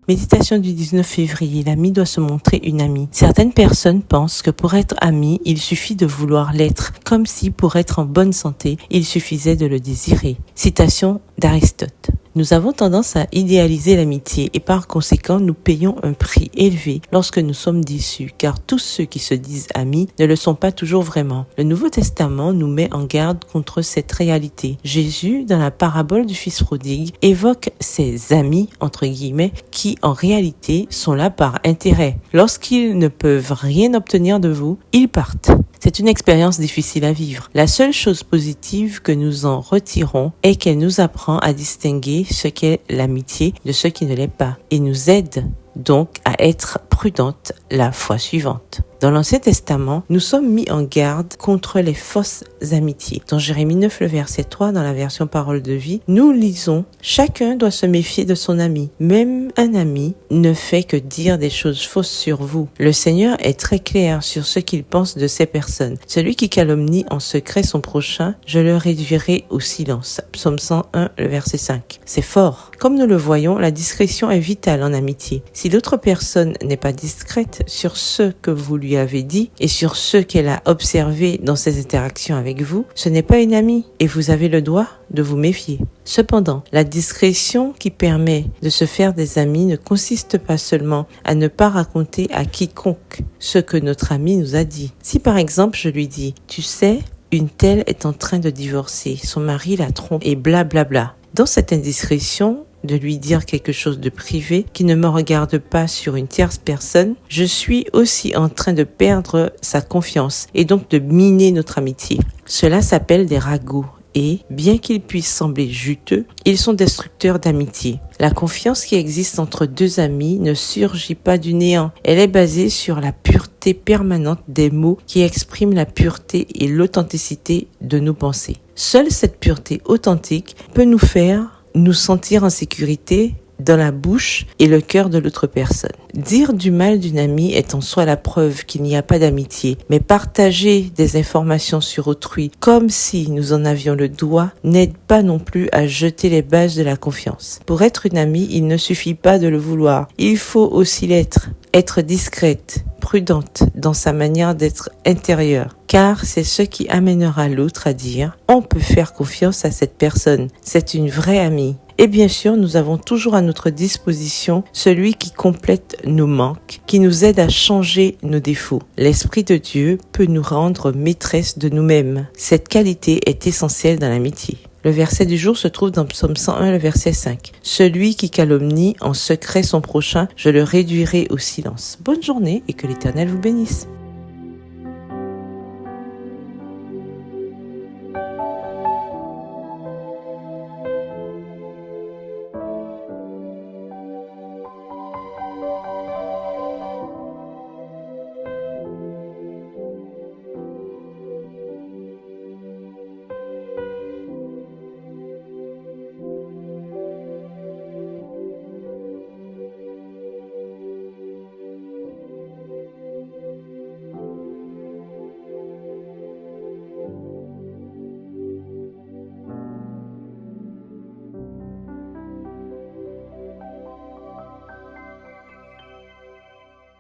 Méditation du 19 février, l'ami doit se montrer une amie. Certaines personnes pensent que pour être ami, il suffit de vouloir l'être, comme si pour être en bonne santé, il suffisait de le désirer. Citation d'Aristote. Nous avons tendance à idéaliser l'amitié et par conséquent, nous payons un prix élevé lorsque nous sommes déçus, car tous ceux qui se disent amis ne le sont pas toujours vraiment. Le Nouveau Testament nous met en garde contre cette réalité. Jésus, dans la parabole du fils prodigue, évoque ses amis, entre guillemets, qui en réalité sont là par intérêt. Lorsqu'ils ne peuvent rien obtenir de vous, ils partent. C'est une expérience difficile à vivre. La seule chose positive que nous en retirons est qu'elle nous apprend à distinguer ce qu'est l'amitié de ce qui ne l'est pas et nous aide donc à être prudente la fois suivante. Dans l'Ancien Testament, nous sommes mis en garde contre les fausses amitiés. Dans Jérémie 9, le verset 3, dans la version Parole de vie, nous lisons « Chacun doit se méfier de son ami. Même un ami ne fait que dire des choses fausses sur vous. Le Seigneur est très clair sur ce qu'il pense de ces personnes. Celui qui calomnie en secret son prochain, je le réduirai au silence. » Psaume 101, le verset 5. C'est fort. Comme nous le voyons, la discrétion est vitale en amitié. Si l'autre personne n'est pas discrète sur ce que vous lui avez dit et sur ce qu'elle a observé dans ses interactions avec vous, ce n'est pas une amie et vous avez le droit de vous méfier. Cependant, la discrétion qui permet de se faire des amis ne consiste pas seulement à ne pas raconter à quiconque ce que notre ami nous a dit. Si par exemple je lui dis « Tu sais, une telle est en train de divorcer, son mari la trompe et blablabla ». Dans cette indiscrétion, de lui dire quelque chose de privé qui ne me regarde pas sur une tierce personne, je suis aussi en train de perdre sa confiance et donc de miner notre amitié. Cela s'appelle des ragots et, bien qu'ils puissent sembler juteux, ils sont destructeurs d'amitié. La confiance qui existe entre deux amis ne surgit pas du néant. Elle est basée sur la pureté permanente des mots qui expriment la pureté et l'authenticité de nos pensées. Seule cette pureté authentique peut nous faire nous sentir en sécurité dans la bouche et le cœur de l'autre personne. Dire du mal d'une amie est en soi la preuve qu'il n'y a pas d'amitié, mais partager des informations sur autrui comme si nous en avions le droit n'aide pas non plus à jeter les bases de la confiance. Pour être une amie, il ne suffit pas de le vouloir, il faut aussi l'être. Être discrète, prudente dans sa manière d'être intérieure, car c'est ce qui amènera l'autre à dire « on peut faire confiance à cette personne, c'est une vraie amie ». Et bien sûr, nous avons toujours à notre disposition celui qui complète nos manques, qui nous aide à changer nos défauts. L'Esprit de Dieu peut nous rendre maîtresse de nous-mêmes. Cette qualité est essentielle dans l'amitié. Le verset du jour se trouve dans Psaume 101, le verset 5. « Celui qui calomnie en secret son prochain, je le réduirai au silence. » Bonne journée et que l'Éternel vous bénisse.